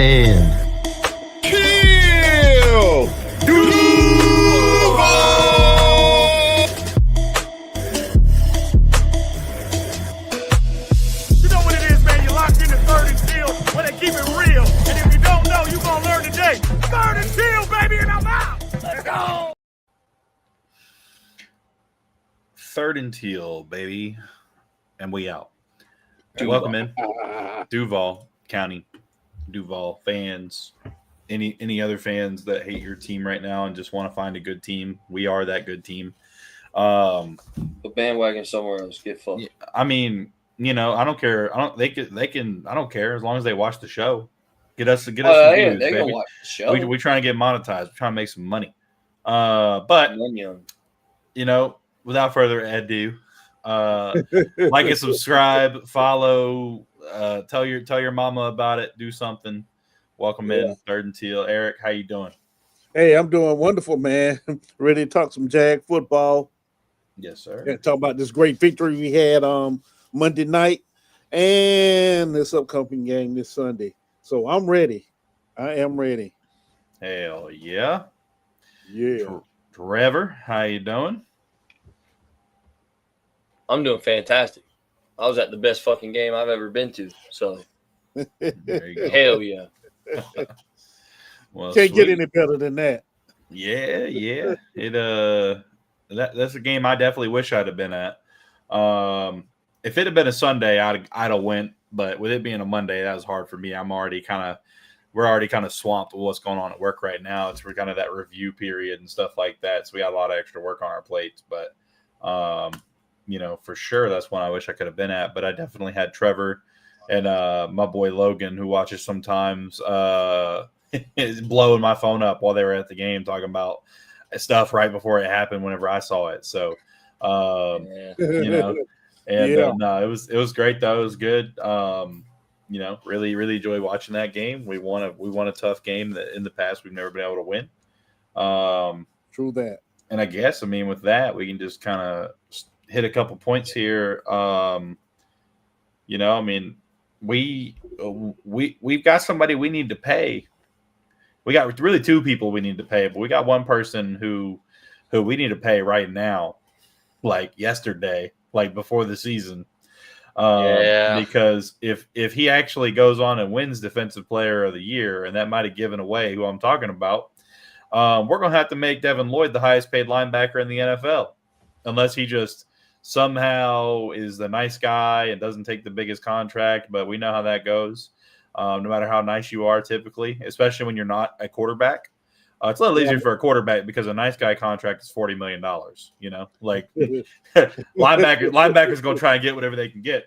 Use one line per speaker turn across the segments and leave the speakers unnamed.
and
Teal.
You know what it is, man. You're locked into Third and Teal where they keep it real. And if you don't know, you're going to learn today. Third and Teal, baby, and I'm out. Let's go.
Third and Teal, baby. And we out.
Duval.
Welcome in. Duval County. Duval fans. Any other fans that hate your team right now and just want to find a good team. We are that good team.
The bandwagon somewhere else. Get fucked.
I mean, you know, I don't care. They can. I don't care as long as they watch the show. Get us some
Yeah,
views,
they
baby.
gonna watch the show.
We trying to get monetized. We're trying to make some money. But you know, without further ado, like and subscribe, follow, tell your mama about it. Do something. Welcome in Third and Teal. Eric, how you doing?
Hey, I'm doing wonderful, man. Ready to talk some Jag football.
Yes, sir.
And talk about this great victory we had Monday night and this upcoming game this Sunday. So I'm ready. I am ready.
Hell yeah.
Yeah.
Trevor, how you doing?
I'm doing fantastic. I was at the best fucking game I've ever been to. So
There you go.
hell yeah.
Well,
Can't get
sweet.
any better than that.
Yeah. It that's a game I definitely wish I'd have been at. If it had been a Sunday, I'd have went. But with it being a Monday, that was hard for me. We're already kind of swamped with what's going on at work right now. We're kind of that review period and stuff like that. So we got a lot of extra work on our plates. But you know, for sure, that's one I wish I could have been at. But I definitely had Trevor and my boy Logan, who watches sometimes, is blowing my phone up while they were at the game talking about stuff right before it happened whenever I saw it. So, you know, and no, it was great though. It was good. You know, really enjoyed watching that game. We won a tough game that in the past we've never been able to win.
True that.
And I guess, I mean, with that, we can just kind of hit a couple points here. You know, I mean, we've got somebody we need to pay. We got really two people we need to pay, but we got one person who we need to pay right now, like yesterday, like before the season. Because if he actually goes on and wins Defensive Player of the Year, and that might have given away who I'm talking about, we're going to have to make Devin Lloyd the highest paid linebacker in the NFL, unless he just somehow is the nice guy and doesn't take the biggest contract. But we know how that goes. No matter how nice you are, typically, especially when you're not a quarterback, it's a little easier for a quarterback because a nice guy contract is $40 million. You know, like linebackers going to try and get whatever they can get.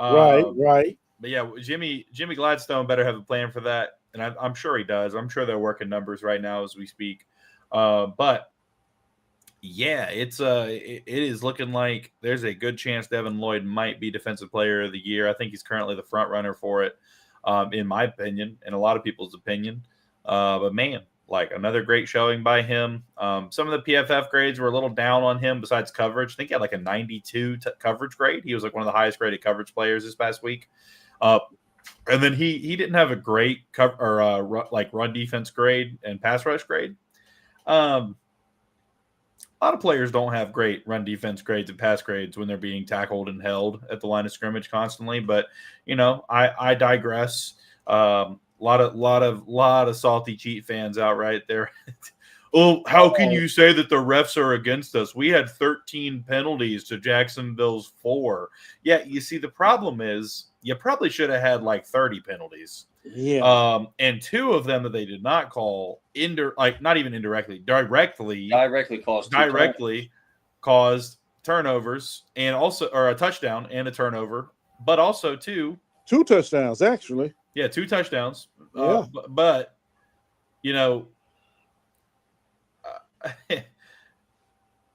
Right.
But yeah, Jimmy Gladstone better have a plan for that, and I'm sure he does. I'm sure they're working numbers right now as we speak. But yeah, it is looking like there's a good chance Devin Lloyd might be Defensive Player of the Year. I think he's currently the front runner for it, in my opinion, and a lot of people's opinion. But man, like another great showing by him. Some of the PFF grades were a little down on him besides coverage. I think he had like a 92 coverage grade. He was like one of the highest graded coverage players this past week. And then he didn't have a great run defense grade and pass rush grade. A lot of players don't have great run defense grades and pass grades when they're being tackled and held at the line of scrimmage constantly. But you know, I digress. Lot of salty cheat fans out right there. Oh, how can you say that the refs are against us? We had 13 penalties to Jacksonville's 4. Yeah, you see, the problem is you probably should have had like 30 penalties.
Yeah.
And 2 of them that they did not call not even indirectly, directly caused turnovers and also a touchdown and a turnover, but also 2
touchdowns actually.
Yeah, 2 touchdowns.
Yeah.
But you know,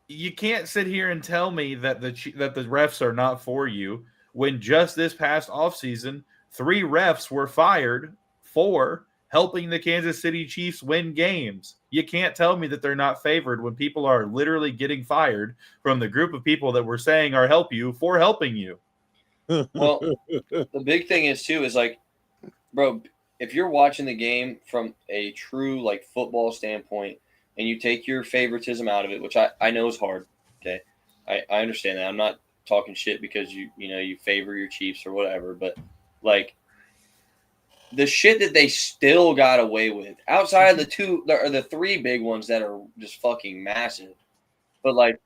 you can't sit here and tell me that the refs are not for you when just this past offseason, 3 refs were fired for helping the Kansas City Chiefs win games. You can't tell me that they're not favored when people are literally getting fired from the group of people that we're saying are helping you.
Well, the big thing is too is like, bro, if you're watching the game from a true like football standpoint and you take your favoritism out of it, which I know is hard. Okay. I understand that. I'm not talking shit because you favor your Chiefs or whatever, but like the shit that they still got away with outside of the three big ones that are just fucking massive. But like,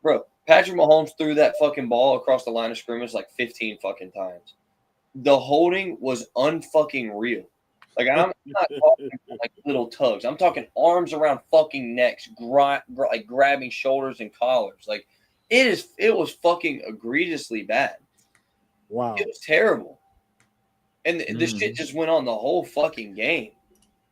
bro, Patrick Mahomes threw that fucking ball across the line of scrimmage like 15 fucking times. The holding was unfucking real. Like, I'm not talking like little tugs. I'm talking arms around fucking necks, like grabbing shoulders and collars. Like, it was fucking egregiously bad.
Wow.
It was terrible. And the shit just went on the whole fucking game.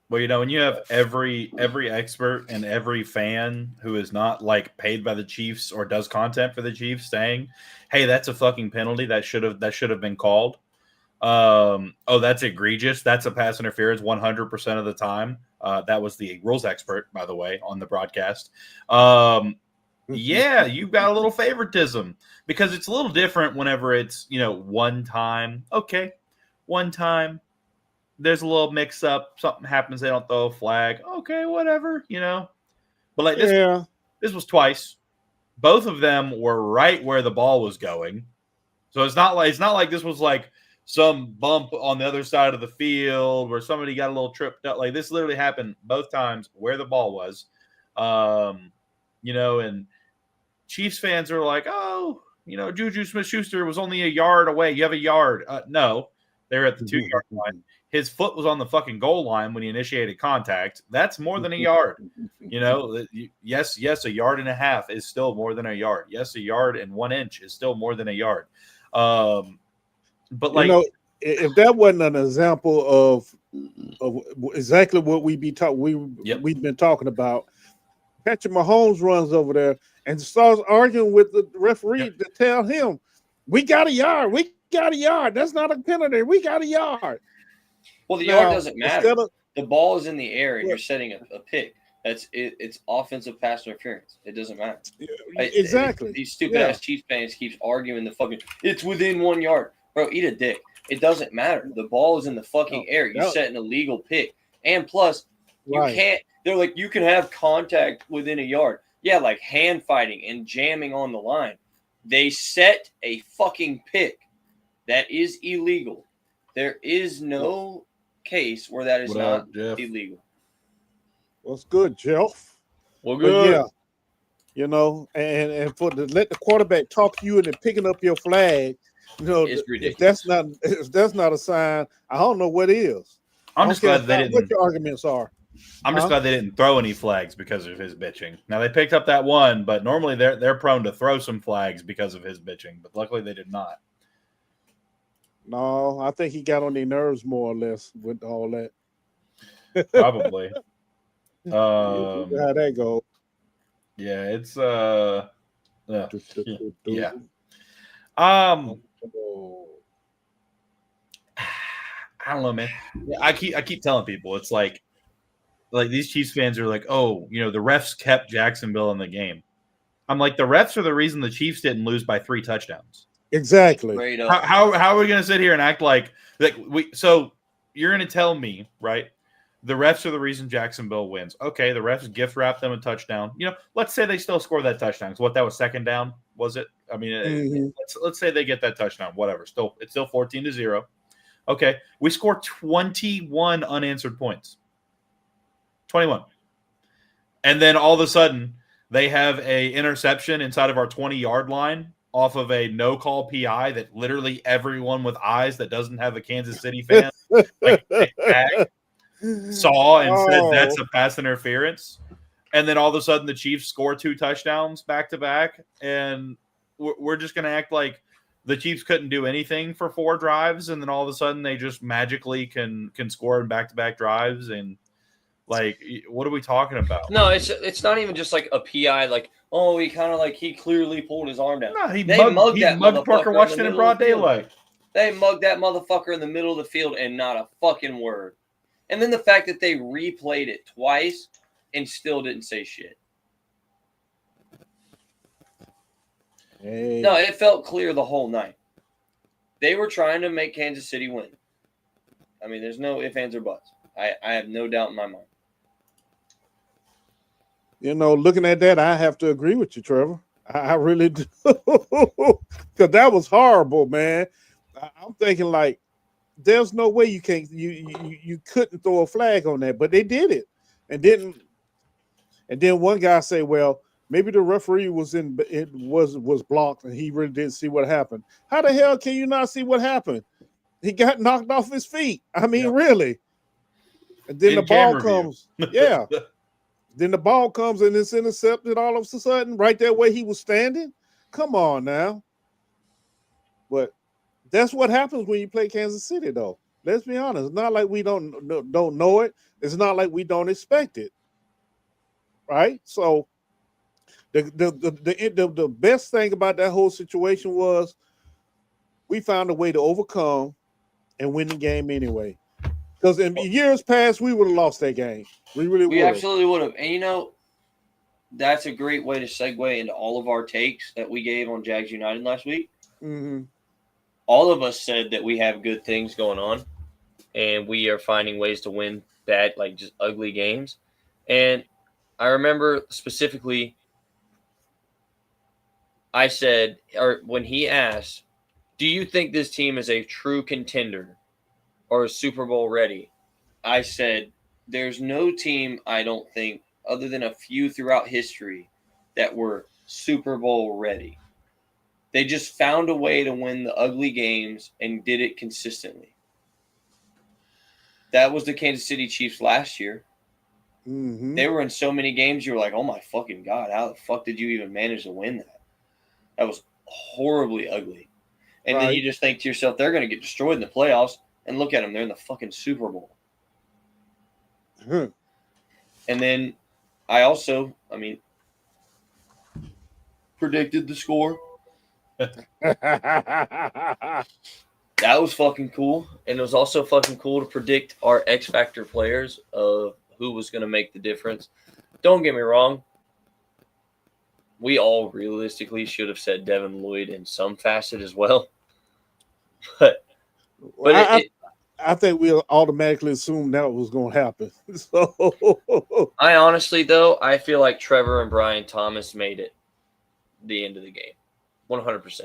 Well, when you have every expert and every fan who is not like paid by the Chiefs or does content for the Chiefs saying, "Hey, that's a fucking penalty that should have been called." That's egregious. That's a pass interference 100% of the time. That was the rules expert, by the way, on the broadcast. Yeah, you've got a little favoritism because it's a little different whenever it's one time. Okay, one time. There's a little mix up. Something happens. They don't throw a flag. Okay, whatever, But like this was twice. Both of them were right where the ball was going. So it's not like this was like some bump on the other side of the field where somebody got a little tripped up. Like this literally happened both times where the ball was. And Chiefs fans are like, oh, Juju Smith-Schuster was only a yard away. You have a yard. No, they're at the 2-yard line. His foot was on the fucking goal line when he initiated contact. That's more than a yard. Yes, a yard and a half is still more than a yard. Yes, a yard and 1 inch is still more than a yard. But like,
if that wasn't an example of exactly what we've been talking about, Patrick Mahomes runs over there and starts arguing with the referee to tell him, "We got a yard. We got a yard. That's not a penalty. We got a yard."
Well, the yard doesn't matter. The ball is in the air and you're setting a pick. It's offensive pass interference. It doesn't matter.
Exactly.
These stupid ass Chiefs fans keeps arguing the fucking it's within 1 yard. Bro, eat a dick. It doesn't matter. The ball is in the fucking air. You set an illegal pick. And plus, you can't. They're like, you can have contact within a yard. Yeah, like hand fighting and jamming on the line. They set a fucking pick. That is illegal. There is no case where that is not illegal.
What's good, Jeff?
Well, good.
But and for let the quarterback talk to you and then picking up your flag,
it's ridiculous.
If that's not a sign, I don't know what is.
I'm just glad they didn't.
What your arguments are?
I'm just glad they didn't throw any flags because of his bitching. Now they picked up that one, but normally they're prone to throw some flags because of his bitching. But luckily they did not.
No, I think he got on their nerves more or less with all that.
Probably.
How that go?
Yeah, it's yeah. I don't know, man. I keep telling people it's like these Chiefs fans are like, oh, the refs kept Jacksonville in the game. I'm like, the refs are the reason the Chiefs didn't lose by 3 touchdowns.
Exactly.
How are we going to sit here and act like so you're going to tell me, right? The refs are the reason Jacksonville wins. Okay, the refs gift wrap them a touchdown. Let's say they still score that touchdown. So that was second down, was it? I mean, let's say they get that touchdown. Whatever. It's still 14-0. Okay, we score 21 unanswered points. 21. And then all of a sudden, they have a interception inside of our 20-yard line off of a no-call PI that literally everyone with eyes that doesn't have a Kansas City fan saw and said that's a pass interference. And then all of a sudden, the Chiefs score 2 touchdowns back-to-back, and we're just going to act like the Chiefs couldn't do anything for 4 drives, and then all of a sudden they just magically can score in back-to-back drives. And like, what are we talking about?
No, it's not even just like a PI. Like, oh, he clearly pulled his arm down.
No, he mugged Parker Washington in broad daylight.
They mugged that motherfucker in the middle of the field and not a fucking word. And then the fact that they replayed it twice and still didn't say shit.
Hey.
No, it felt clear the whole night. They were trying to make Kansas City win. I mean, there's no ifs, ands, or buts. I have no doubt in my mind.
Looking at that, I have to agree with you, Trevor. I really do. Because that was horrible, man. I'm thinking like, there's no way you couldn't throw a flag on that, but they did it, and then one guy say, well, maybe the referee was blocked and he really didn't see what happened. How the hell can you not see what happened? He got knocked off his feet. I mean, really. And then the ball comes. Yeah. Then the ball comes and it's intercepted all of a sudden right there where he was standing. Come on now. But that's what happens when you play Kansas City, though. Let's be honest. It's not like we don't know it. It's not like we don't expect it. Right? So the best thing about that whole situation was we found a way to overcome and win the game anyway. Because in years past, we would have lost that game. We
absolutely would have. And that's a great way to segue into all of our takes that we gave on Jags United last week.
Mm-hmm.
All of us said that we have good things going on, and we are finding ways to win bad, like just ugly games. And I remember specifically, I said, or when he asked, do you think this team is a true contender or Super Bowl ready? I said, there's no team, I don't think, other than a few throughout history that were Super Bowl ready. They just found a way to win the ugly games and did it consistently. That was the Kansas City Chiefs last year.
Mm-hmm.
They were in so many games, you were like, oh my fucking God, how the fuck did you even manage to win that? That was horribly ugly. And then you just think to yourself, they're going to get destroyed in the playoffs. And look at them. They're in the fucking Super Bowl.
And
then I also, predicted the score. That was fucking cool. And it was also fucking cool to predict our X Factor players of who was going to make the difference. Don't get me wrong. We all realistically should have said Devin Lloyd in some facet as well. But
I think we'll automatically assume that was going to happen. So
I honestly, though, I feel like Trevor and Brian Thomas made it the end of the game, 100%.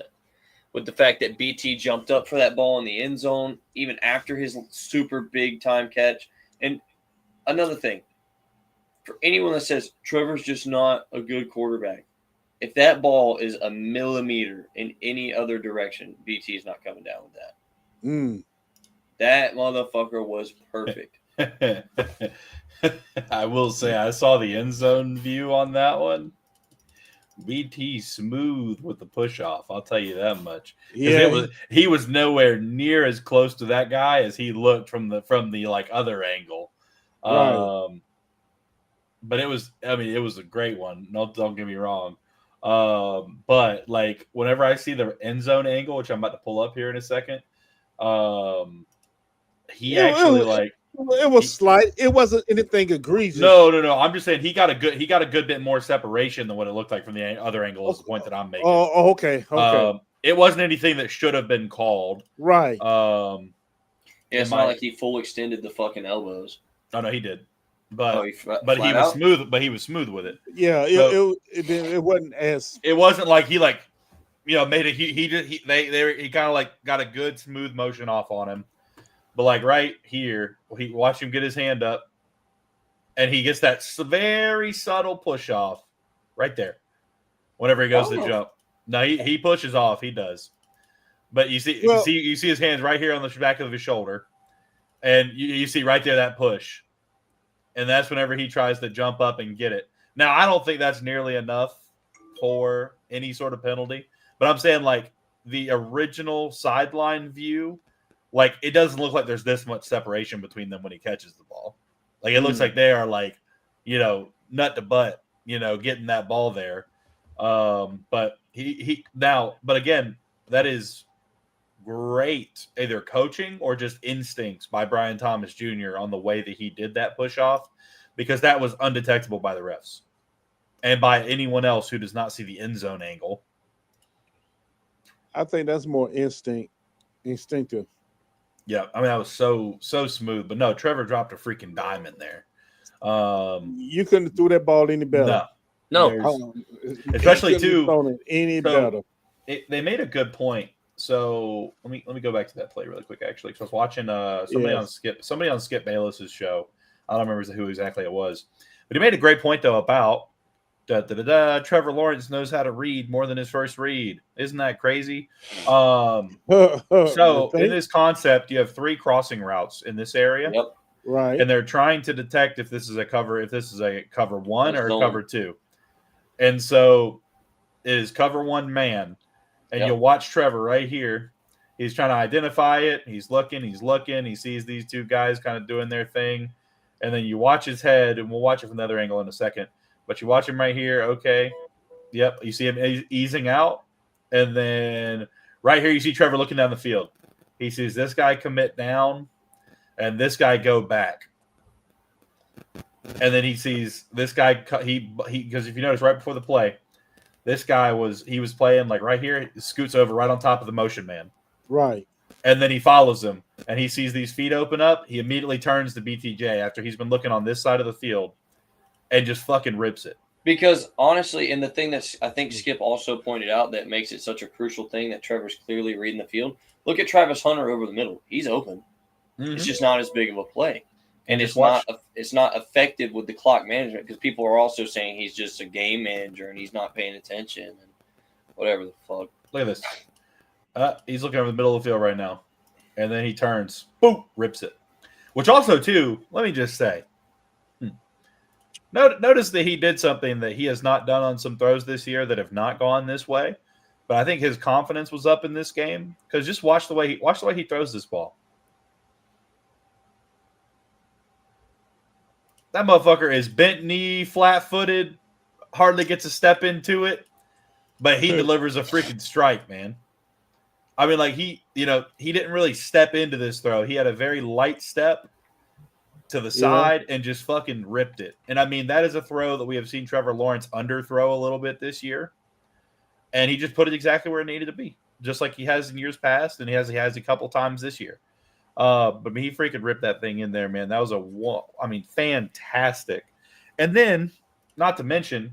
With the fact that BT jumped up for that ball in the end zone, even after his super big time catch. And another thing, for anyone that says Trevor's just not a good quarterback, if that ball is a millimeter in any other direction, BT is not coming down with that. That motherfucker was perfect.
I will say I saw the end zone view on that one. BT smooth with the push off. I'll tell you that much.
Yeah,
he was nowhere near as close to that guy as he looked from the like other angle.
Right.
But it was a great one. No, don't get me wrong. But like whenever I see the end zone angle, which I'm about to pull up here in a second,
it was slight. It wasn't anything egregious.
No. I'm just saying he got a good bit more separation than what it looked like from the other angle. Is the point that I'm making.
Oh, okay.
It wasn't anything that should have been called.
Right.
It's not like he full extended the fucking elbows.
Oh no, he did. But he was
out?
smooth. But he was smooth with it.
Yeah. It wasn't as.
It wasn't like he made it. He kind of like got a good smooth motion off on him. But like right here, he watched him get his hand up, and he gets that very subtle push off right there. Whenever he goes to jump, no, he pushes off. He does, but you see his hands right here on the back of his shoulder, and you see right there that push, and that's whenever he tries to jump up and get it. Now I don't think that's nearly enough for any sort of penalty, but I'm saying like the original sideline view. Like, it doesn't look like there's this much separation between them when he catches the ball. Like, it looks like they are, like, nut to butt, getting that ball there. But but again, that is great either coaching or just instincts by Brian Thomas Jr. on the way that he did that push off, because that was undetectable by the refs and by anyone else who does not see the end zone angle.
I think that's more instinctive.
Yeah, I mean that was so smooth, but no, Trevor dropped a freaking diamond there.
You couldn't have threw that ball any better.
No.
Especially too
better.
They made a good point. So let me go back to that play really quick. Actually, because I was watching somebody on Skip Bayless's show. I don't remember who exactly it was, but he made a great point though about Trevor Lawrence knows how to read more than his first read. Isn't that crazy? So in this concept, you have 3 crossing routes in this area.
Yep.
Right.
And they're trying to detect if this is a cover 1 or a cover 2. And so it is cover 1 man. And you'll watch Trevor right here. He's trying to identify it. He's looking. He sees these 2 guys kind of doing their thing. And then you watch his head, and we'll watch it from the other angle in a second. But you watch him right here. Okay. Yep. You see him easing out. And then right here, you see Trevor looking down the field. He sees this guy commit down and this guy go back. And then he sees this guy, because if you notice right before the play, this guy was playing like right here, scoots over right on top of the motion man.
Right.
And then he follows him and he sees these feet open up. He immediately turns to BTJ after he's been looking on this side of the field and just fucking rips it.
Because honestly, and the thing that I think Skip also pointed out that makes it such a crucial thing that Trevor's clearly reading the field. Look at Travis Hunter over the middle. He's open. Mm-hmm. It's just not as big of a play. And it's not effective with the clock management because people are also saying he's just a game manager and he's not paying attention and whatever the fuck.
Look at this. He's looking over the middle of the field right now. And then he turns, boom, rips it. Which also, too, let me just say, notice that he did something that he has not done on some throws this year that have not gone this way. But I think his confidence was up in this game because just watch the way he throws this ball. That motherfucker is bent knee, flat-footed, hardly gets a step into it, but he delivers a freaking strike, man. I mean, like he didn't really step into this throw. He had a very light step to the side and just fucking ripped it. And I mean, that is a throw that we have seen Trevor Lawrence underthrow a little bit this year. And he just put it exactly where it needed to be, just like he has in years past, and he has a couple times this year. But he freaking ripped that thing in there, man. That was fantastic. And then, not to mention,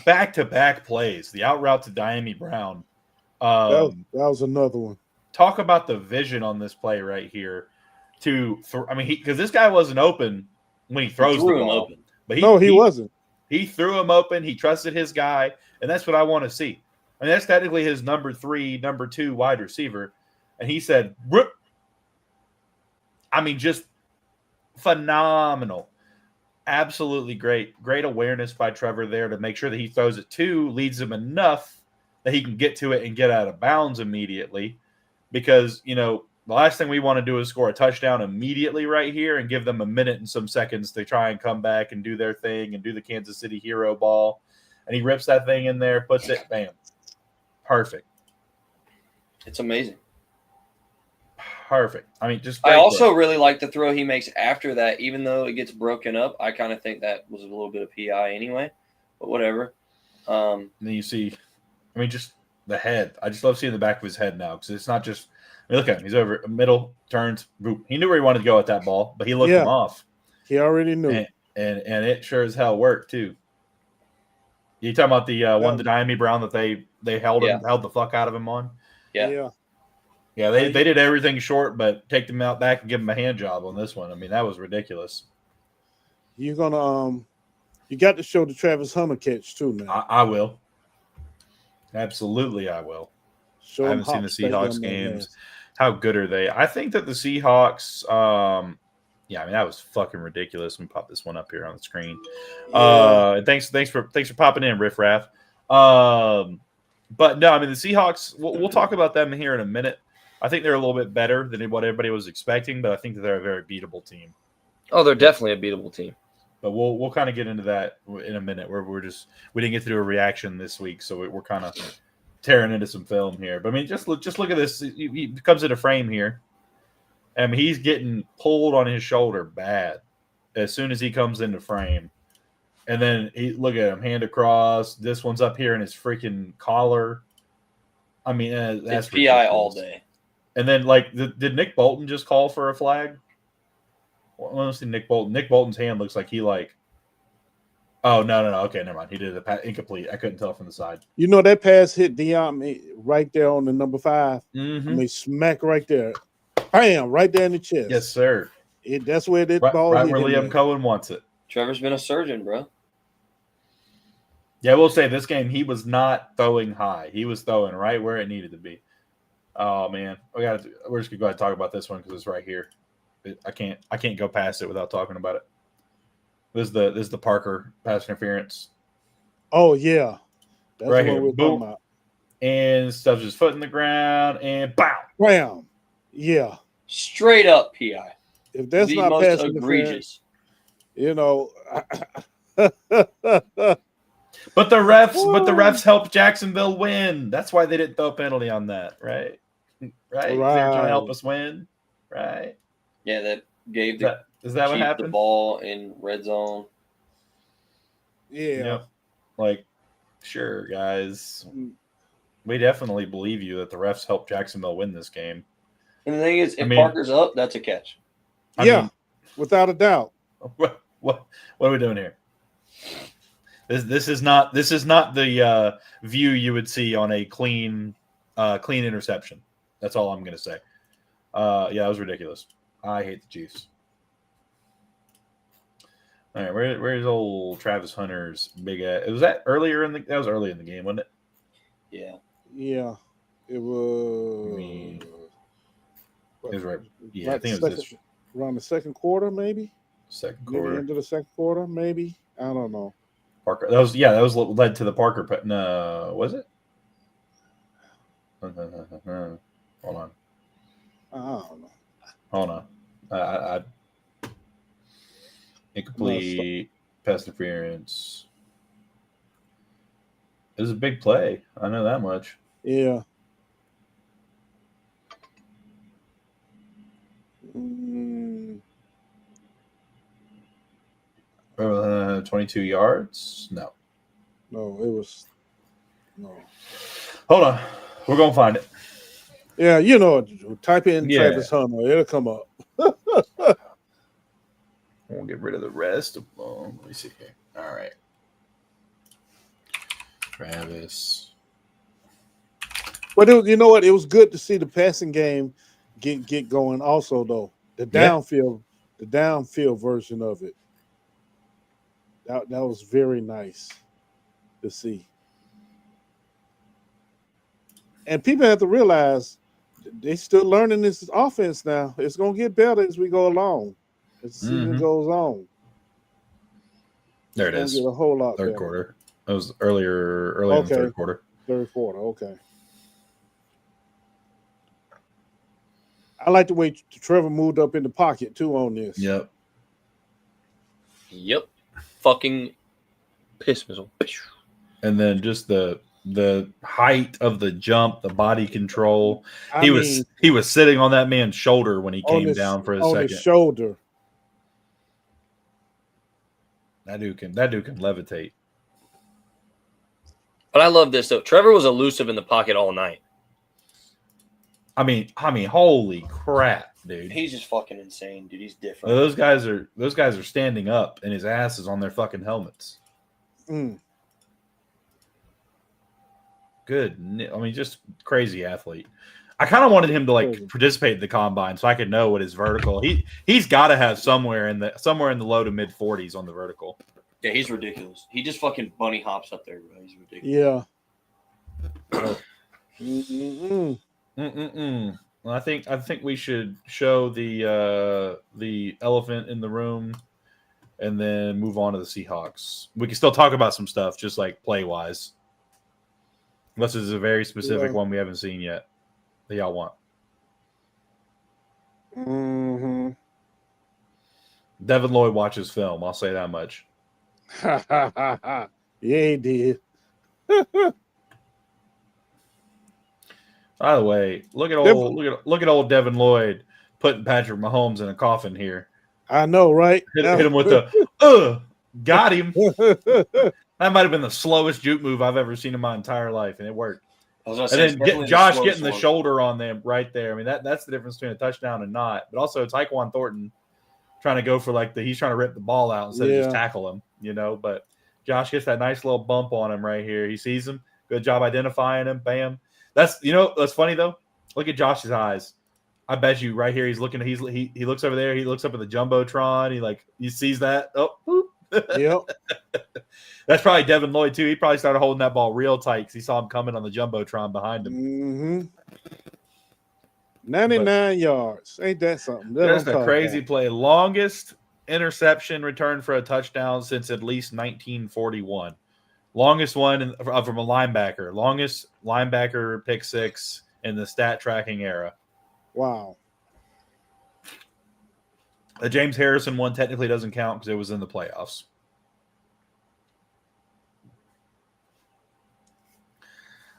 back-to-back plays. The out route to Diami Brown.
That was another one.
Talk about the vision on this play right here. Because this guy wasn't open when he throws the ball.
Open. But he wasn't.
He threw him open. He trusted his guy, and that's what I want to see. I mean, that's technically his number 2 wide receiver. And he said, "Rip." I mean, just phenomenal. Absolutely great. Great awareness by Trevor there to make sure that he throws it to, leads him enough that he can get to it and get out of bounds immediately. Because, the last thing we want to do is score a touchdown immediately right here and give them a minute and some seconds to try and come back and do their thing and do the Kansas City hero ball. And he rips that thing in there, puts it, bam. Perfect.
It's amazing.
Perfect. I mean, just.
I also really like the throw he makes after that, even though it gets broken up. I kind of think that was a little bit of PI anyway, but whatever.
And then you see, just the head. I just love seeing the back of his head now because it's not just. Look at him. He's over middle, turns, boop. He knew where he wanted to go at that ball, but he looked him off.
He already knew.
And it sure as hell worked too. You talking about the one to Diami Brown that they held the fuck out of him on?
Yeah.
Yeah, they did everything short, but take them out back and give them a hand job on this one. I mean, that was ridiculous.
You're gonna you got to show the Travis Hunter catch too, man.
I will. Absolutely, I will. I haven't seen the Seahawks games. How good are they? I think that the Seahawks. That was fucking ridiculous. Let me pop this one up here on the screen. Thanks for popping in, Riff Raff. But no, the Seahawks. We'll talk about them here in a minute. I think they're a little bit better than what everybody was expecting, but I think that they're a very beatable team.
Oh, they're definitely a beatable team.
But we'll kind of get into that in a minute. We didn't get to do a reaction this week, so we're kind of tearing into some film here. But just look at this. He comes into frame here. He's getting pulled on his shoulder bad as soon as he comes into frame. And then look at him, hand across. This one's up here in his freaking collar. That's
PI all day.
And then, like, did Nick Bolton just call for a flag? Well, let's see Nick Bolton. Nick Bolton's hand looks like he like. Oh no! Okay, never mind. He did it incomplete. I couldn't tell from the side.
You know that pass hit Dion right there on the number 5.
Mm-hmm.
I mean, smack right there. Bam! Right there in the chest.
Yes, sir.
That's where that ball
right
hit
where Liam
there.
Cohen wants it.
Trevor's been a surgeon, bro.
Yeah, I will say this game he was not throwing high. He was throwing right where it needed to be. Oh man, we're just gonna go ahead and talk about this one because it's right here. I can't go past it without talking about it. This is the Parker pass interference.
Oh yeah, that's
right
what
here.
we're
Boom.
talking about.
And stuffs his foot in the ground and bow.
Bam. Yeah.
Straight up PI.
If that's
the
not
most
pass
egregious.
interference,
But the refs helped Jacksonville win. That's why they didn't throw a penalty on that, right? Right? They're trying to help us win, right?
Yeah, that gave
Is that what happened?
The ball in red zone.
Yeah.
Yep. Like, sure, guys. We definitely believe you that the refs helped Jacksonville win this game.
And the thing is, if Parker's up, that's a catch.
I mean, without a doubt.
What are we doing here? This is not the view you would see on a clean interception. That's all I'm going to say. Yeah, it was ridiculous. I hate the Chiefs. All right, where's old Travis Hunter's big ass? Was that earlier that was early in the game, wasn't it?
Yeah.
Yeah. It was.
It was right. Yeah, I think it was
around the second quarter, maybe.
Second quarter.
Into the second quarter, maybe. I don't know.
Parker. That was what led to the Parker. No, was it? Hold on.
I don't know.
Hold on. I incomplete pass interference. It was a big play. I know that much.
Yeah.
22 yards? No.
No, it was no.
Hold on. We're going to find it.
Yeah, you know, type in Travis Hunter. It'll come up.
We'll get rid of the rest of them. Let me see here. All right. Travis.
But you know what? It was good to see the passing game get going also, though. The downfield version of it. That was very nice to see. And people have to realize they're still learning this offense now. It's going to get better as we go along. As the season goes on.
There it is.
Get a whole lot
third
better.
Quarter. That was early in the third quarter.
Third quarter, okay. I like the way Trevor moved up in the pocket, too, on this.
Yep.
Fucking piss missile.
And then just the height of the jump, the body control. He was sitting on that man's shoulder when he came down for his second.
On his shoulder.
That dude can levitate.
But I love this though. Trevor was elusive in the pocket all night.
I mean, holy crap, dude!
He's just fucking insane, dude. He's different.
Those guys are standing up, and his ass is on their fucking helmets.
Mm.
Good. I mean, just crazy athlete. I kind of wanted him to participate in the combine so I could know what his vertical. He's got to have somewhere in the low to mid 40s on the vertical.
Yeah, he's ridiculous. He just fucking bunny hops up there, bro. He's ridiculous.
Yeah.
Well, I think we should show the elephant in the room, and then move on to the Seahawks. We can still talk about some stuff, just like play wise, unless there's a very specific one we haven't seen yet that y'all want.
Mm-hmm.
Devin Lloyd watches film. I'll say that much.
Yeah, he did.
By the way, look at old Devin Lloyd putting Patrick Mahomes in a coffin here.
I know, right?
Hit him with the got him. That might have been the slowest juke move I've ever seen in my entire life, and it worked. And then Josh getting the shoulder on them right there. I mean, that's the difference between a touchdown and not. But also, Tyquan Thornton trying to go for he's trying to rip the ball out instead of just tackle him, But Josh gets that nice little bump on him right here. He sees him. Good job identifying him. Bam. That's funny though. Look at Josh's eyes. I bet you right here he's looking. He looks over there. He looks up at the jumbotron. He sees that. Oh,
yep.
That's probably Devin Lloyd too. He probably started holding that ball real tight because he saw him coming on the jumbotron behind him.
Mm-hmm. 99 yards. Ain't that something?
That's a crazy play. Longest interception return for a touchdown since at least 1941. Longest one from a linebacker. Longest linebacker pick six in the stat tracking era.
Wow.
The James Harrison one technically doesn't count because it was in the playoffs.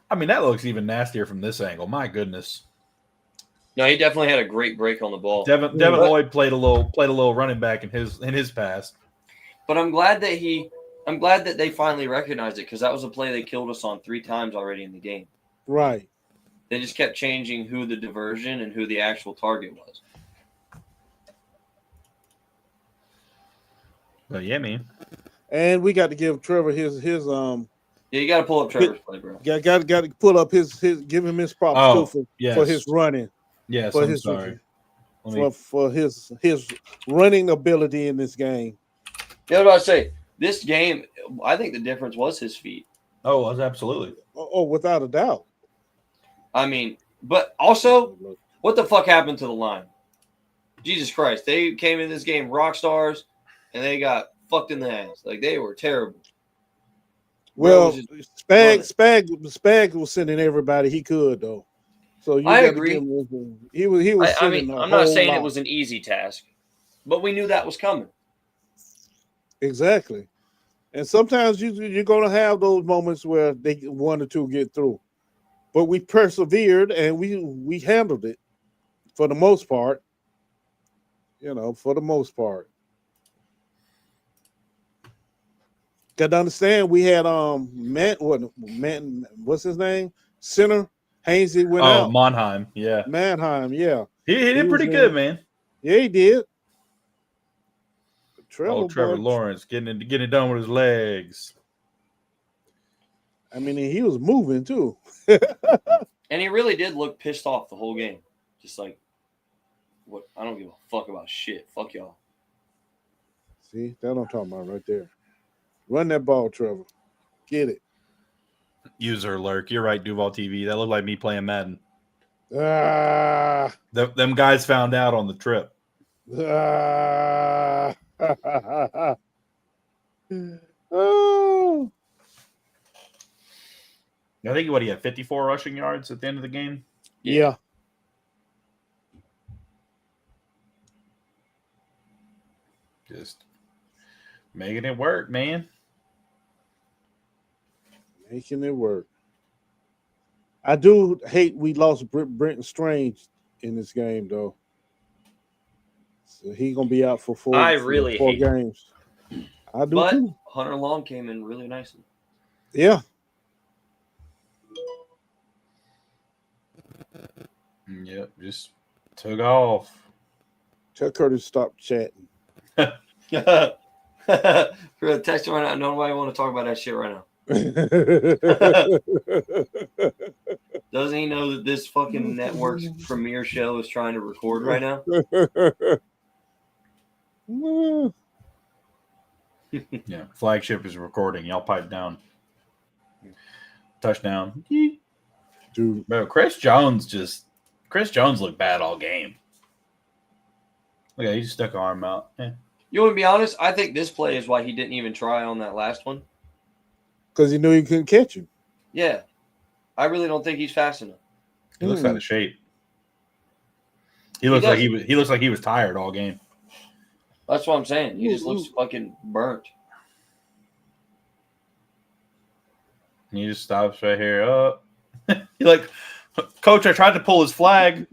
I mean, that looks even nastier from this angle. My goodness.
No, he definitely had a great break on the ball.
Devin Lloyd played a little running back in his pass.
But I'm glad that they finally recognized it because that was a play they killed us on 3 times already in the game.
Right.
They just kept changing who the diversion and who the actual target was.
Well, yeah, man.
And we got to give Trevor his
Yeah, you got to pull up Trevor's play, bro.
Got to pull up his give him his props too for his running.
Yes,
for
I'm sorry.
For his running ability in this game.
Yeah, what I say? This game, I think the difference was his feet.
Oh, absolutely.
Oh, without a doubt.
I mean, but also, what the fuck happened to the line? Jesus Christ. They came in this game rock stars, and they got fucked in the ass. They were terrible.
Well, Spag was sending everybody he could, though. So
I agree.
He was.
I mean, I'm not saying it was an easy task, but we knew that was coming.
Exactly. And sometimes you're going to have those moments where they 1 or 2 get through. But we persevered and we handled it for the most part. For the most part. Got to understand we had what's his name? Center Hainsey went out.
Oh, Mannheim, yeah.
Mannheim, yeah.
He did pretty good, man.
Yeah, he did.
Trevor Lawrence getting it done with his legs.
I mean, he was moving too.
And he really did look pissed off the whole game. Just what? I don't give a fuck about shit. Fuck y'all.
See, that's what I'm talking about right there. Run that ball, Trevor. Get it.
User lurk. You're right, Duval TV. That looked like me playing Madden.
Ah.
Them guys found out on the trip.
Oh.
I think he had 54 rushing yards at the end of the game.
Yeah.
Just making it work, man.
Making it work. I do hate we lost Brenton Strange in this game, though. So he's gonna be out for 4 games. I do
but
too.
Hunter Long came in really nicely.
Yeah.
Yep, just took off.
Tell Curtis to stop chatting.
For a text right now, nobody want to talk about that shit right now. Doesn't he know that this fucking network's premiere show is trying to record right now?
Yeah, flagship is recording. Y'all pipe down. Touchdown.
Dude.
Bro, Chris Jones looked bad all game. Look at he just stuck an arm out. Yeah.
You want to be honest? I think this play is why he didn't even try on that last one.
Because he knew he couldn't catch him.
Yeah. I really don't think he's fast enough.
He looks out of shape. He looks like he was tired all game.
That's what I'm saying. He just looks fucking burnt.
And he just stops right here. Oh. He like, Coach, I tried to pull his flag.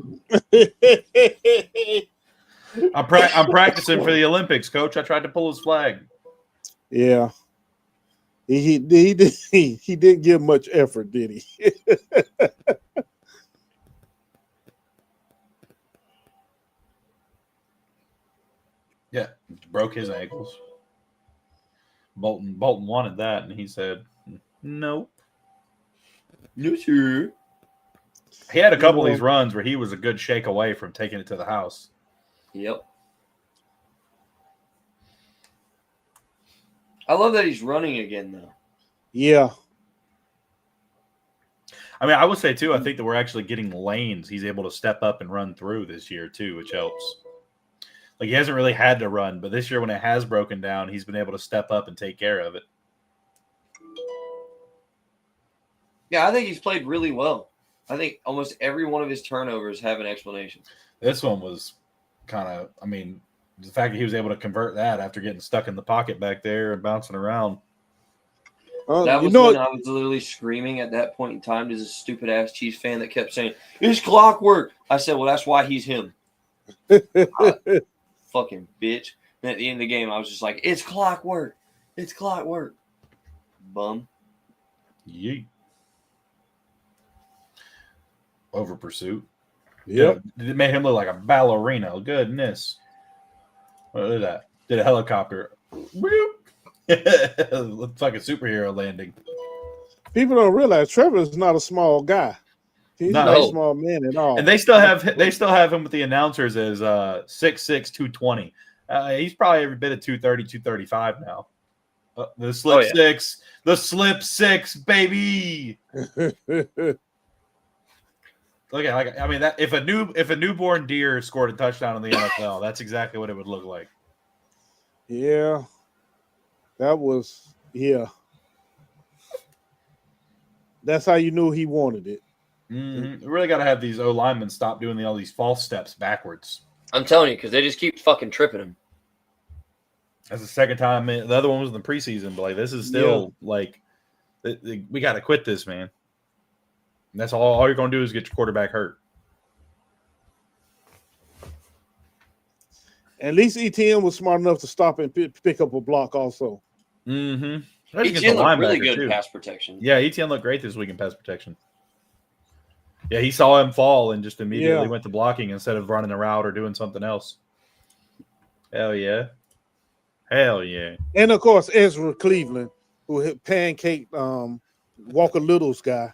I'm practicing for the Olympics, Coach. I tried to pull his flag.
Yeah. He didn't give much effort, did he?
Yeah, broke his ankles. Bolton wanted that, and he said, "Nope, no sir." He had a couple of these runs where he was a good shake away from taking it to the house.
Yep. I love that he's running again, though.
Yeah.
I mean, I would say, too, I think that we're actually getting lanes he's able to step up and run through this year, too, which helps. Like, he hasn't really had to run, but this year when it has broken down, he's been able to step up and take care of it.
Yeah, I think he's played really well. I think almost every one of his turnovers have an explanation.
This one was kind of, I mean, the fact that he was able to convert that after getting stuck in the pocket back there and bouncing around.
That was when I was literally screaming at that point in time. There's a stupid ass Chiefs fan that kept saying, "It's clockwork." I said, "Well, that's why he's him." Fucking bitch. And at the end of the game, I was just like, "It's clockwork. It's clockwork." Bum.
Yeet. Over pursuit.
Yep.
It made him look like a ballerina. Goodness. What is that? Did a helicopter. Looks like a superhero landing.
People don't realize Trevor is not a small guy. He's not a small man at all.
And they still have him with the announcers as 6'6", 220. He's probably every bit of 230, 235 now. The slip six. The slip six, baby. Look at, I mean, that if a newborn deer scored a touchdown in the NFL, that's exactly what it would look like.
Yeah, that was That's how you knew he wanted it.
Mm-hmm. We really got to have these O linemen stop doing all these false steps backwards.
I'm telling you, because they just keep fucking tripping him.
That's the second time. The other one was in the preseason, but like this is still like we got to quit this, man. And that's all you're going to do is get your quarterback hurt.
At least ETN was smart enough to stop and pick up a block also.
Mm-hmm.
ETN looked really good in pass protection.
Yeah, ETN looked great this week in pass protection. Yeah, he saw him fall and just immediately went to blocking instead of running a route or doing something else. Hell yeah. Hell yeah.
And, of course, Ezra Cleveland, who hit pancake Walker Little's guy.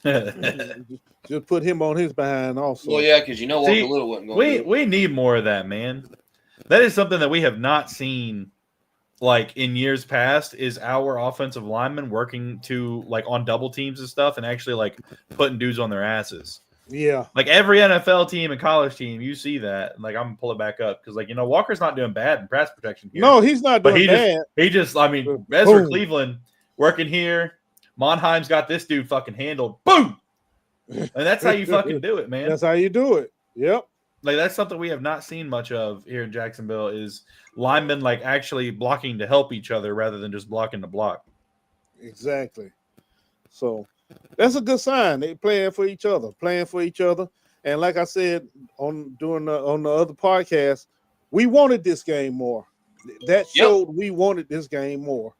Just put him on his behind also.
Well, yeah, because Walker Little wasn't going to
we need more of that, man. That is something that we have not seen like in years past is our offensive linemen working to like on double teams and stuff and actually like putting dudes on their asses.
Yeah.
Like every NFL team and college team, you see that. Like I'm going to pull it back up because Walker's not doing bad in pass protection here.
No, he's not doing bad.
Ezra Cleveland working here. Monheim's got this dude fucking handled. Boom! And that's how you fucking do it, man.
That's how you do it. Yep.
Like that's something we have not seen much of here in Jacksonville is linemen like actually blocking to help each other rather than just blocking to block.
Exactly. So that's a good sign. They playing for each other. And like I said on the other podcast, we wanted this game more. That showed we wanted this game more.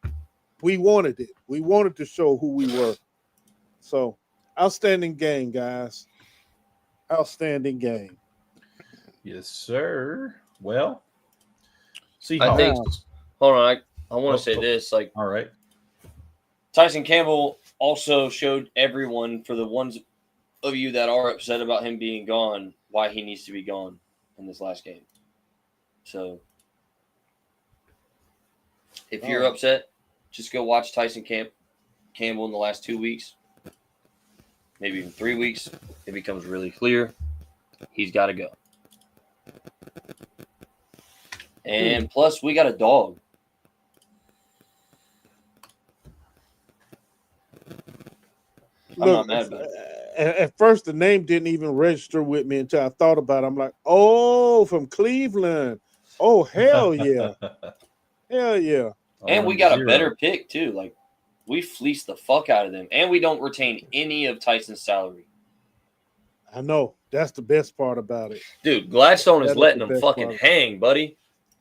We wanted it. We wanted to show who we were. So, outstanding game, guys. Outstanding game.
Yes, sir. Well,
I think. Hold on. I want to say this. Like,
all right.
Tyson Campbell also showed everyone, for the ones of you that are upset about him being gone, why he needs to be gone in this last game. So, if you're upset, just go watch Tyson Campbell in the last 2 weeks, maybe even 3 weeks. It becomes really clear. He's got to go. And plus, we got a dog. I'm not mad about it.
At first, the name didn't even register with me until I thought about it. I'm like, oh, from Cleveland. Oh, hell yeah. Hell yeah.
And we got a better pick, too. Like, we fleeced the fuck out of them. And we don't retain any of Tyson's salary.
I know. That's the best part about it.
Dude, Gladstone is letting them fucking hang, buddy.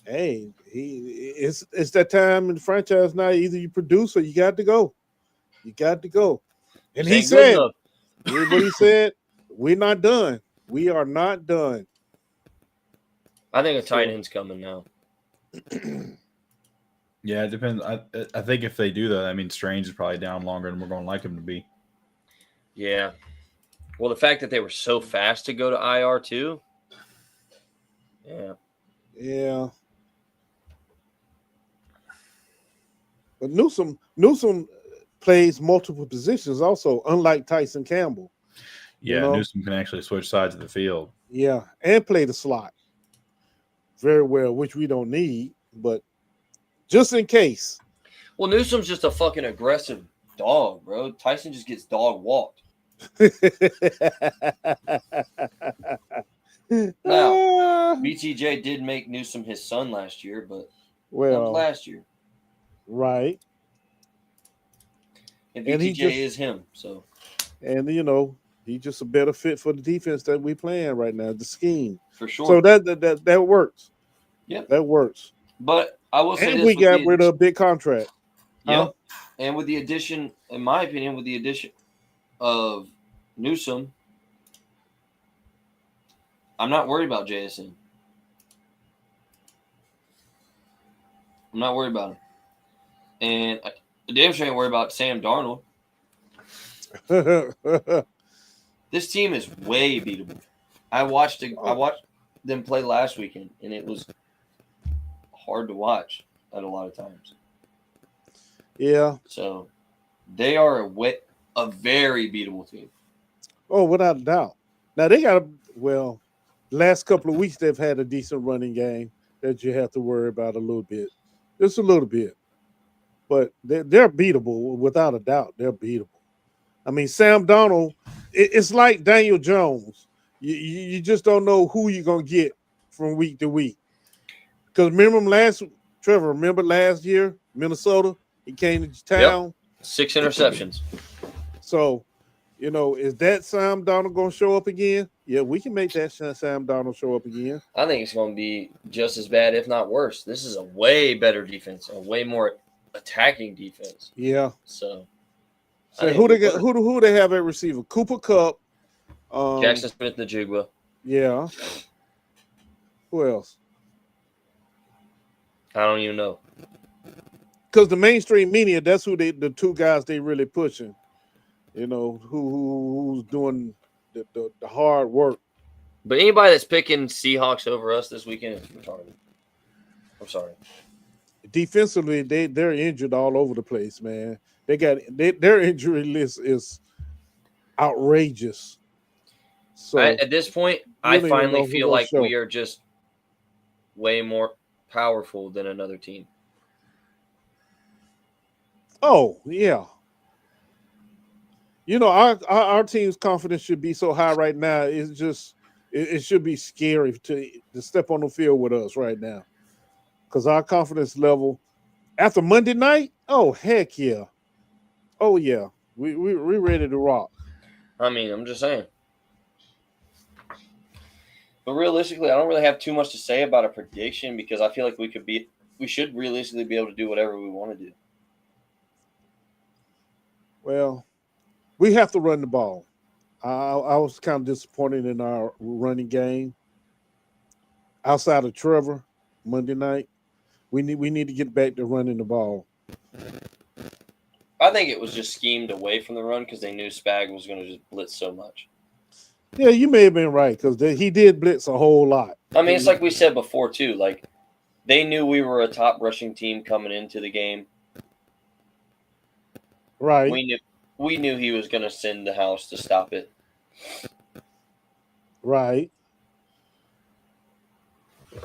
Hey, it's that time in the franchise now. Either you produce or you got to go. You got to go. And he said, what he said, we're not done. We are not done.
I think a tight end's coming now.
Yeah, it depends. I think if they do that, I mean, Strange is probably down longer than we're going to like him to be.
Yeah. Well, the fact that they were so fast to go to IR too. Yeah.
Yeah. But Newsom plays multiple positions also, unlike Tyson Campbell.
Yeah, Newsom can actually switch sides of the field.
Yeah, and play the slot very well, which we don't need, but just in case.
Well, Newsom's just a fucking aggressive dog, bro. Tyson just gets dog walked. Now, BTJ did make Newsom his son last year, but that was last year.
Right.
And BTJ is him, so.
And, he's just a better fit for the defense that we playing right now, the scheme.
For sure.
So that works.
Yep.
That works.
But I will say
and we got rid of a big contract.
Yep. Huh? And with the addition, in my opinion, of Newsom, I'm not worried about JSN. I'm not worried about him. And I damn sure ain't worried about Sam Darnold. This team is way beatable. I watched them play last weekend, and it was hard to watch at a lot of times.
Yeah.
So they are a very beatable team.
Oh, without a doubt. Now they got last couple of weeks they've had a decent running game that you have to worry about a little bit. Just a little bit. But they're beatable without a doubt. They're beatable. I mean, Sam Darnold, it's like Daniel Jones. You just don't know who you're going to get from week to week. Because remember last year, Minnesota? He came to town.
Yep. 6 interceptions.
So, is that Sam Darnold going to show up again? Yeah, we can make that Sam Darnold show up again.
I think it's going to be just as bad, if not worse. This is a way better defense, a way more attacking defense.
Yeah.
So
who they have at receiver? Cooper Kupp,
Jackson Smith-Njigba.
Yeah. Who else?
I don't even know.
Because the mainstream media, that's who the two guys they really pushing. Who's doing the hard work.
But anybody that's picking Seahawks over us this weekend is retarded. I'm sorry.
Defensively, they're injured all over the place, man. Their injury list is outrageous. So
at this point, I finally feel like we are just way more powerful than another team.
Oh, yeah. Our team's confidence should be so high right now. It's just it should be scary to step on the field with us right now. Because our confidence level after Monday night, oh heck yeah. Oh yeah. We're ready to rock.
I mean, I'm just saying. But realistically, I don't really have too much to say about a prediction because I feel like we should realistically be able to do whatever we want to do.
Well, we have to run the ball. I was kind of disappointed in our running game. Outside of Trevor, Monday night, we need to get back to running the ball.
I think it was just schemed away from the run because they knew Spag was going to just blitz so much.
Yeah, you may have been right because he did blitz a whole lot.
I mean, it's like we said before too. Like they knew we were a top rushing team coming into the game.
Right.
We knew he was going to send the house to stop it.
Right.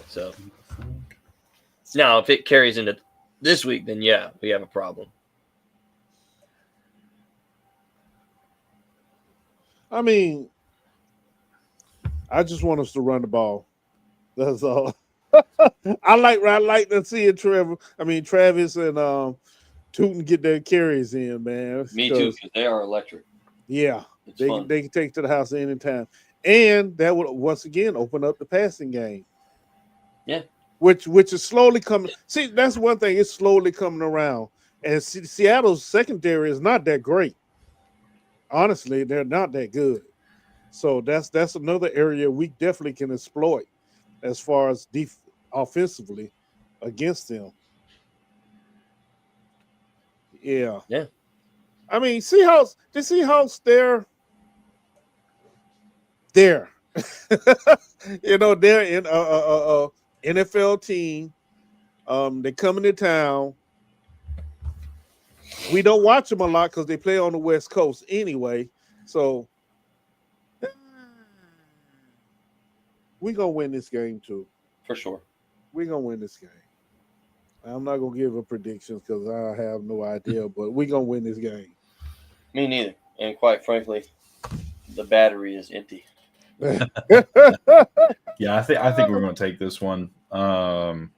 So now, if it carries into this week, then yeah, we have a problem.
I mean, I just want us to run the ball. That's all. I like to see it, Travis and Tootin get their carries in, man.
Me too, because they are electric.
Yeah, they can take to the house at any time, and that would once again open up the passing game.
Yeah,
which is slowly coming. See, that's one thing. It's slowly coming around. And Seattle's secondary is not that great. Honestly, they're not that good. So that's another area we definitely can exploit as far as offensively against them. Yeah.
Yeah.
I mean, the Seahawks, they're there. They're in a NFL team. They come into town. We don't watch them a lot because they play on the West Coast anyway. So we're gonna win this game too.
For sure.
We're gonna win this game. I'm not gonna give a prediction because I have no idea, but we're gonna win this game.
Me neither. And quite frankly, the battery is empty.
Yeah, I think we're going to take this one. Seahawks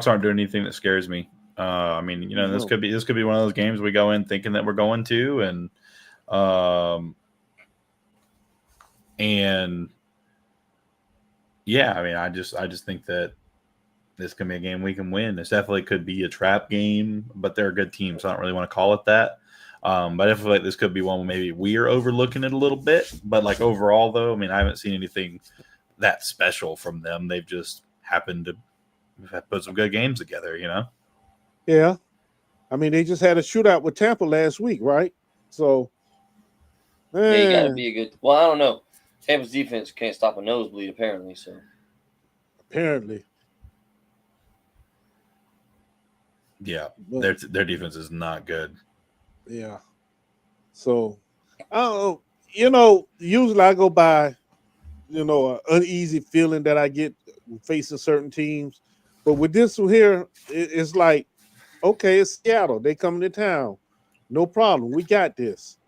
aren't doing anything that scares me. I mean, this could be one of those games we go in thinking that we're going to, and yeah, I mean, I just think that this can be a game we can win. This definitely could be a trap game, but they're a good team, so I don't really want to call it that. But I feel like this could be one where maybe we're overlooking it a little bit. But like overall, though, I mean, I haven't seen anything that special from them. They've just happened to put some good games together,
Yeah. I mean, they just had a shootout with Tampa last week, right? So,
yeah, you got to be a good. Well, I don't know. Tampa's defense can't stop a nosebleed, apparently. So
apparently,
yeah, their defense is not good.
Yeah. So, I don't know. Usually I go by, an uneasy feeling that I get facing certain teams. But with this one here, it's like, okay, it's Seattle. They coming to town. No problem. We got this.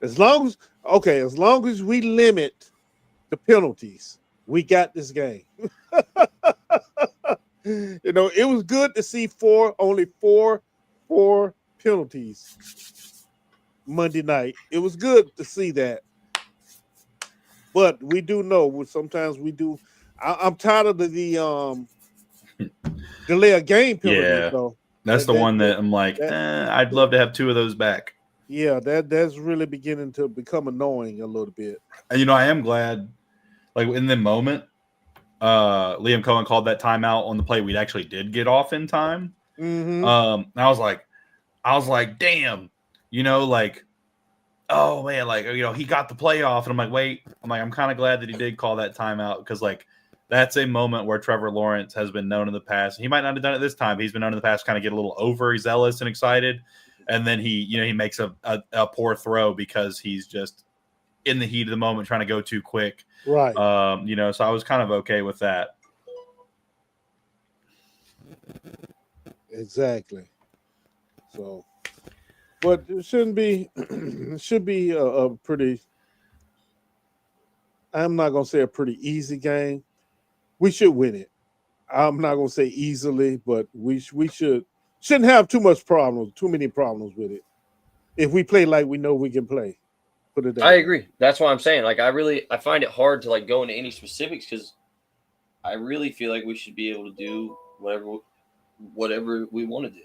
As long as we limit the penalties, we got this game. It was good to see only four penalties Monday night. It was good to see that. But we do know sometimes we do. I'm tired of the delay of game penalties.
Yeah,
though.
That's the one that I'm like, I'd love to have two of those back.
Yeah, that's really beginning to become annoying a little bit.
And I am glad, like in the moment, Liam Cohen called that timeout on the play. We actually did get off in time.
Mm-hmm.
I was like, damn, oh man, he got the play off, and I'm like, wait, I'm kind of glad that he did call that timeout because that's a moment where Trevor Lawrence has been known in the past. He might not have done it this time. But he's been known in the past, kind of get a little overzealous and excited, and then he makes a poor throw because he's just in the heat of the moment trying to go too quick.
Right.
So I was kind of okay with that.
Exactly. So, but it shouldn't be. It should be a pretty. I'm not gonna say a pretty easy game. We should win it. I'm not gonna say easily, but we shouldn't have too many problems with it. If we play like we know we can play. Put it that
I
way.
agree. That's why I'm saying, I find it hard to go into any specifics because I really feel like we should be able to do whatever we want to do.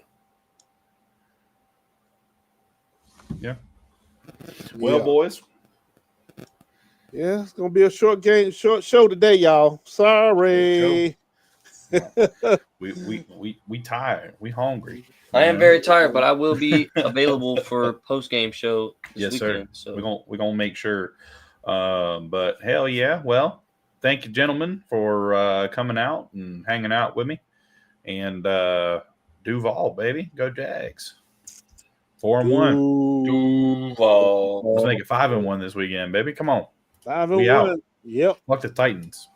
Yeah. Well,
Yeah.
boys.
Yeah, it's gonna be a short show today, y'all. Sorry.
We tired. We hungry.
I am very tired, but I will be available for post-game show this weekend.
Sir.
So
We're gonna make sure. But hell yeah. Well, thank you, gentlemen, for coming out and hanging out with me. And Duval, baby, go Jags. 4-1.
Duval.
Let's make it 5-1 this weekend, baby. Come on.
5-1.
We out.
Yep.
Fuck the Titans.